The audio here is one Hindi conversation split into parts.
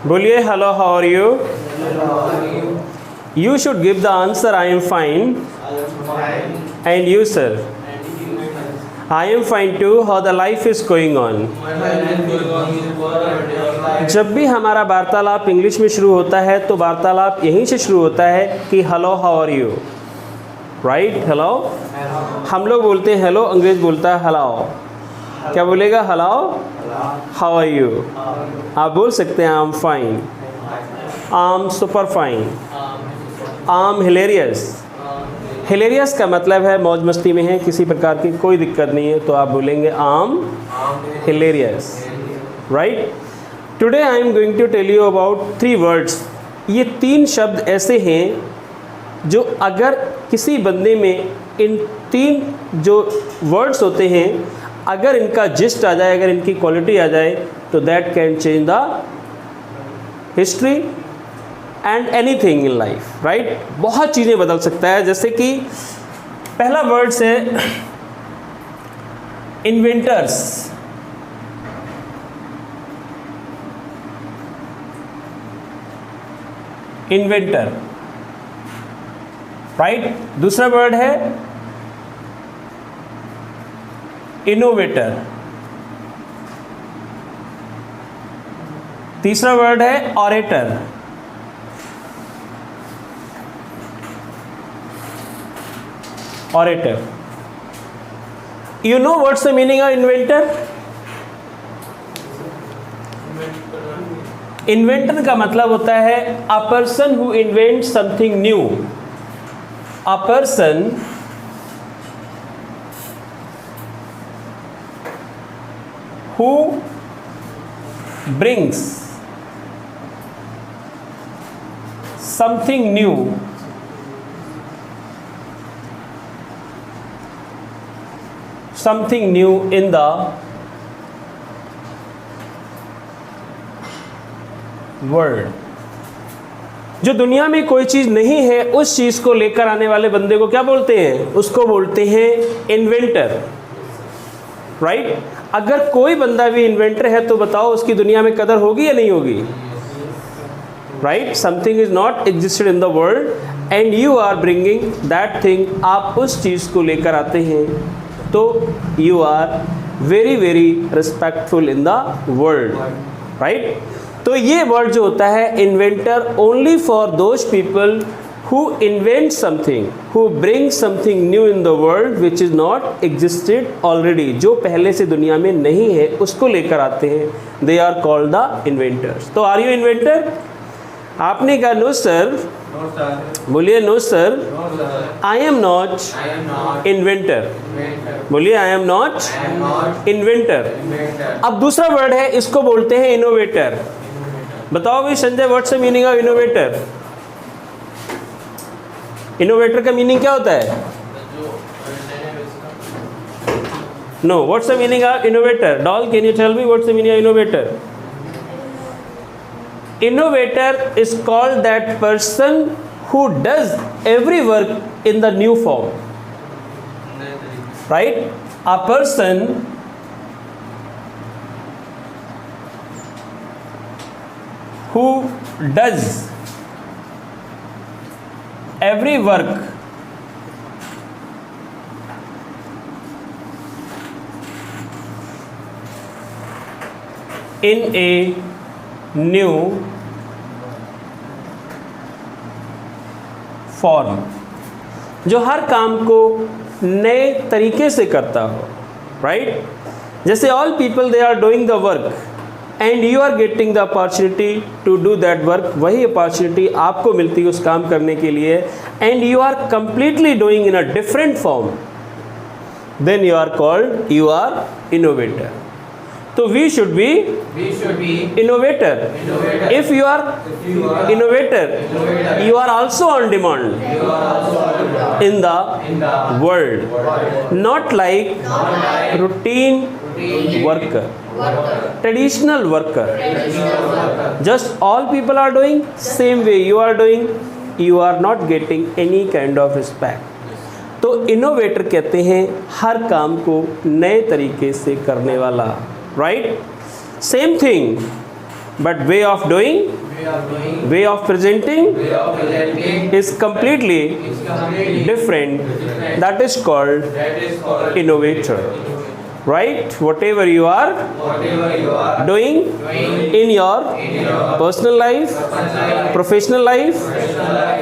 बोलिए hello, how are you? You should give the answer I am fine. And you, sir? I am fine too. How the life is going on? जब भी हमारा वार्तालाप इंग्लिश में शुरू होता है तो वार्तालाप यहीं से शुरू होता है कि hello, how are you, right? Hello हम लोग बोलते हैं हेलो, अंग्रेज बोलता है हेलो। क्या बोलेगा? Hello, how are you? आप बोल सकते हैं I am fine, I am super fine, I am hilarious. Hilarious का मतलब है मौज मस्ती में है, किसी प्रकार की कोई दिक्कत नहीं है, तो आप बोलेंगे I am hilarious, right? Today I am going to tell you about 3 words. ये 3 शब्द ऐसे हैं जो अगर किसी बंदे में इन 3 जो वर्ड्स होते हैं, अगर इनका जिस्ट आ जाए, अगर इनकी क्वालिटी आ जाए, तो that can change the history and anything in life, right? बहुत चीज़ें बदल सकता है। जैसे कि पहला वर्ड्स है इन्वेंटर्स। Inventor, right? दूसरा वर्ड है इनोवेटर। तीसरा वर्ड है orator. Orator. You know what's the meaning of inventor? Inventor का मतलब होता है a person who invents something new. A person who brings something new in the world. जो दुनिया में कोई चीज़ नहीं है, उस चीज़ को लेकर आने वाले बंदे को क्या बोलते हैं? उसको बोलते हैं इन्वेंटर, राइट? अगर कोई बंदा भी इन्वेंटर है तो बताओ उसकी दुनिया में कदर होगी या नहीं होगी, right? Something is not existed in the world and you are bringing that thing. आप उस चीज़ को लेकर आते हैं तो you are very very respectful in the world, right? तो ये वर्ड जो होता है inventor, only for those people who invent something, who bring something new in the world which is not existed already, जो पहले से दुनिया में नहीं है उसको लेकर आते हैं, they are called the inventors। तो are you inventor? आपने कहा नो सर। बोलिए no sir, I am not inventor. बोलिए आई एम नॉट इन्वेंटर। अब दूसरा वर्ड है, इसको बोलते हैं इनोवेटर। बताओ भाई Sanjay, what's the meaning of innovator? Innovator का मीनिंग क्या होता है? No, what's the meaning of innovator? Doll, can you tell me what's the meaning of innovator? Innovator is called that person who does every work in the new form, right? A person who does every work in a new form, जो हर काम को नए तरीके से करता हो, राइट? जैसे all people they are doing the work and you are getting the opportunity to do that work. वही अपॉर्चुनिटी आपको मिलती है उस काम करने के लिए, and you are completely doing in a different form, then you are called, you are innovator. तो we should be innovator. If you are innovator, you are also on demand in the world, not like routine worker, traditional worker. Just all people are doing same way you are doing, you are not getting any kind of respect. तो इनोवेटर कहते हैं हर काम को नए तरीके से करने वाला, right? Same thing but way of doing, way of presenting is completely different. That is called innovator. Right? Whatever you are doing in your personal life, professional life,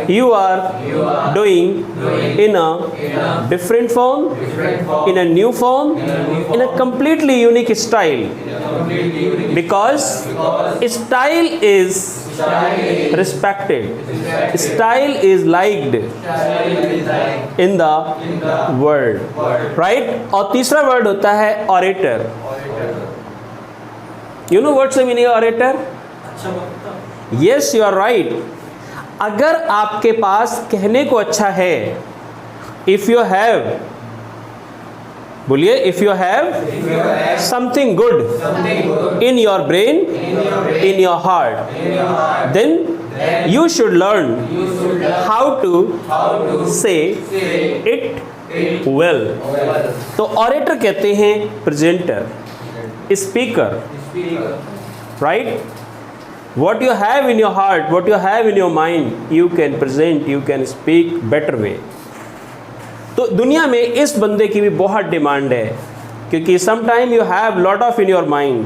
you are doing in a different form, in a new form, in a completely unique style. Because style is respected, style is liked in the world, right? और तीसरा वर्ड होता है orator. You know what's the meaning of orator? Yes, you are right. अगर आपके पास कहने को अच्छा है, if you have, बोलिए, if you have something good in your brain, in your heart, then you should learn how to say it well. तो orator कहते हैं presenter, speaker, right? What you have in your heart, what you have in your mind, you can present, you can speak better way. तो दुनिया में इस बंदे की भी बहुत डिमांड है, क्योंकि sometime you have lot of in your mind.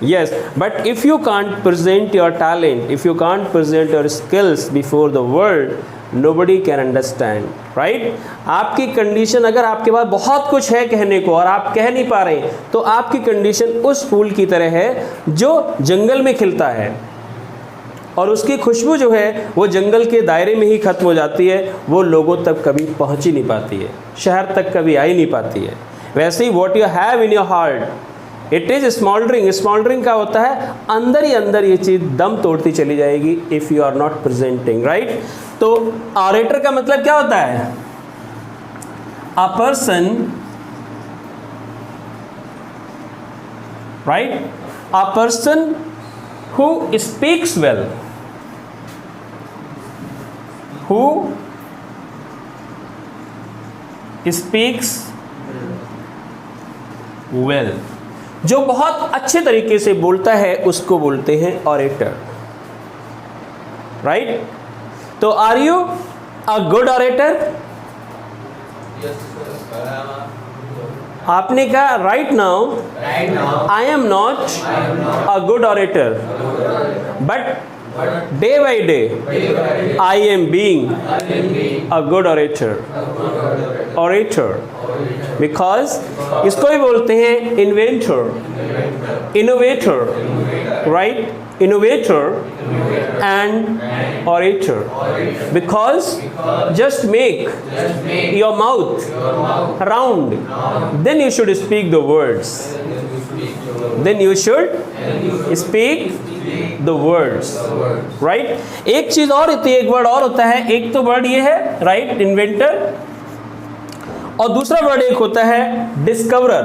Yes, but if you can't present your talent, if you can't present your skills before the world, nobody can understand, right? आपकी कंडीशन, अगर आपके पास बहुत कुछ है कहने को और आप कह नहीं पा रहे, तो आपकी कंडीशन उस फूल की तरह है जो जंगल में खिलता है और उसकी खुशबू जो है वो जंगल के दायरे में ही ख़त्म हो जाती है, वो लोगों तक कभी पहुंच ही नहीं पाती है, शहर तक कभी आ ही नहीं पाती है. वैसे ही what you have in your heart, it is smouldering. Smouldering का होता है अंदर ही अंदर ये चीज़ दम तोड़ती चली जाएगी if you are not presenting, right? तो ऑरेटर का मतलब क्या होता है? A person, right, a person who speaks well, who speaks well, जो बहुत अच्छे तरीके से बोलता है उसको बोलते हैं ऑरेटर, राइट? तो are you a good orator? आपने कहा right now I am not a good orator, but day by day I am being a good orator. Because इसको भी बोलते हैं inventor, innovator, right? Innovator and orator, because just make your mouth round, then you should speak the words, then you should speak the words, right? एक चीज और होती है, एक वर्ड और होता है. एक तो वर्ड ये है, राइट, इन्वेंटर, और दूसरा वर्ड एक होता है डिस्कवरर.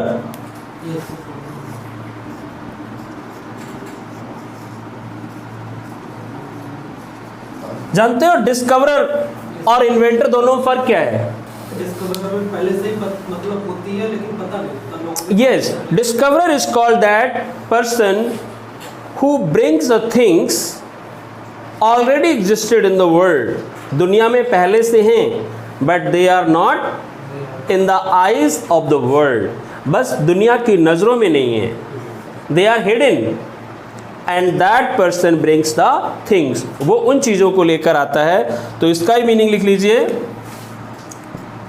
जानते हो डिस्कवरर और इन्वेंटर दोनों में फर्क क्या है? डिस्कवरर में पहले से ही मतलब होती है लेकिन पता नहीं. Yes, discoverer is called that person who brings the things already existed in the world. दुनिया में पहले से हैं, but they are not in the eyes of the world. बस दुनिया की नज़रों में नहीं है. They are hidden. And that person brings the things. वो उन चीज़ों को लेकर आता है. तो इसका ही मीनिंग लिख लीजिए,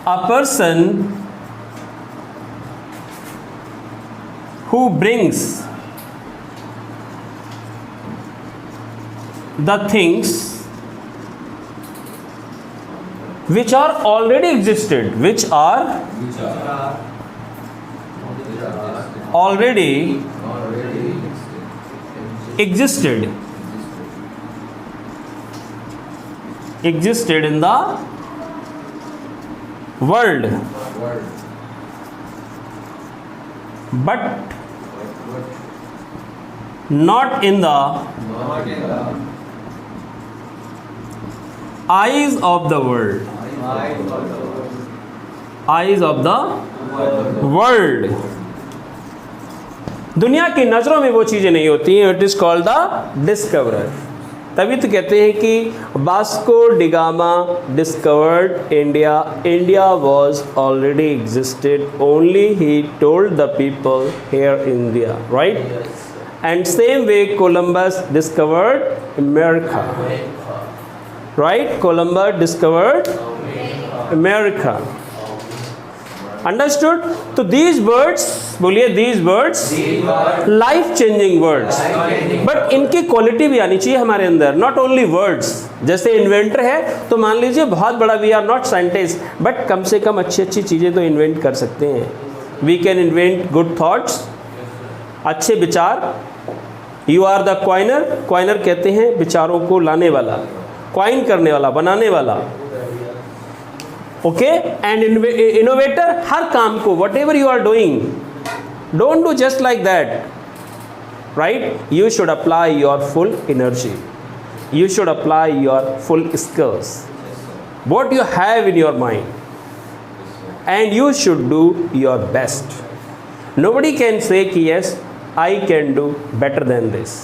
a person who brings the things which are already existed, which are already existed in the world, but not in the eyes of the world. Eyes of the world. दुनिया की नज़रों में वो चीज़ें नहीं होती हैं, it is called the discoverer. तभी तो कहते हैं कि Vasco da Gama discovered India, India was already existed, only he told the people here India, right? And same way Columbus discovered America, right? Columbus discovered America, understood? तो दीज वर्ड्स, बोलिए these words, life changing words, but इनकी क्वालिटी भी आनी चाहिए हमारे अंदर, नॉट ओनली वर्ड्स। जैसे इन्वेंटर है तो मान लीजिए बहुत बड़ा, we are not scientist, but कम से कम अच्छी अच्छी चीज़ें तो इन्वेंट कर सकते हैं। We can invent good thoughts, अच्छे विचार। You are the coiner, coiner कहते हैं विचारों को लाने वाला, क्वाइन करने वाला, बनाने वाला, ओके? एंड इनोवेटर, हर काम को whatever you are doing, don't do just like that, right? You should apply your full energy, you should apply your full skills, what you have in your mind, and you should do your best. Nobody can say ki yes, I can do better than this.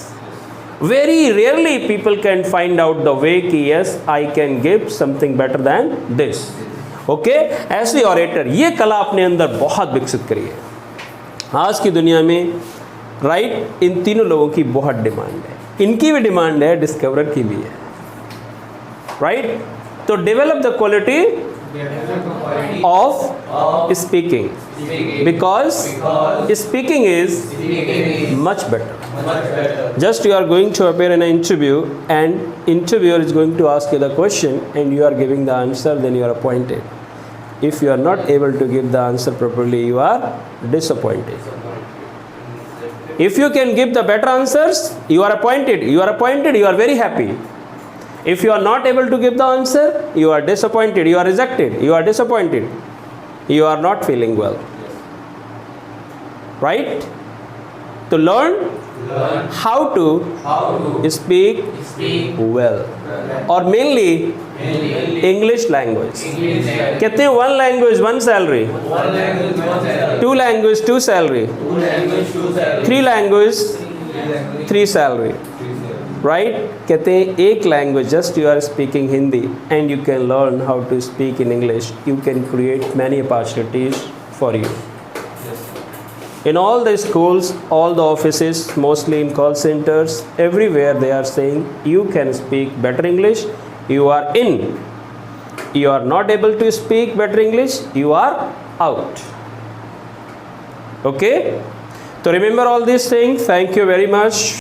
Very rarely people can find out the way ki yes, I can give something better than this. Okay? ऐसे ऑरेटर, ये कला अपने अंदर बहुत विकसित करी है आज की दुनिया में, राइट? इन तीनों लोगों की बहुत डिमांड है, इनकी भी डिमांड है, डिस्कवरर की भी है, राइट? तो develop the quality of speaking, because speaking is much better. Just you are going to appear in an interview and interviewer is going to ask you the question and you are giving the answer, then you are appointed. If you are not able to give the answer properly, you are disappointed. If you can give the better answers, you are appointed, you are appointed, you are very happy. If you are not able to give the answer, you are disappointed, you are rejected, you are disappointed, you are not feeling well, right? To learn how to speak well, or mainly English language. कहते हैं one language one salary, two language two salary, three language three salary, right? कहते हैं एक language just you are speaking Hindi and you can learn how to speak in English, you can create many opportunities for you. In all the schools, all the offices, mostly in call centers, everywhere they are saying you can speak better English, you are in. You are not able to speak better English, you are out. Okay? So remember all these things. Thank you very much.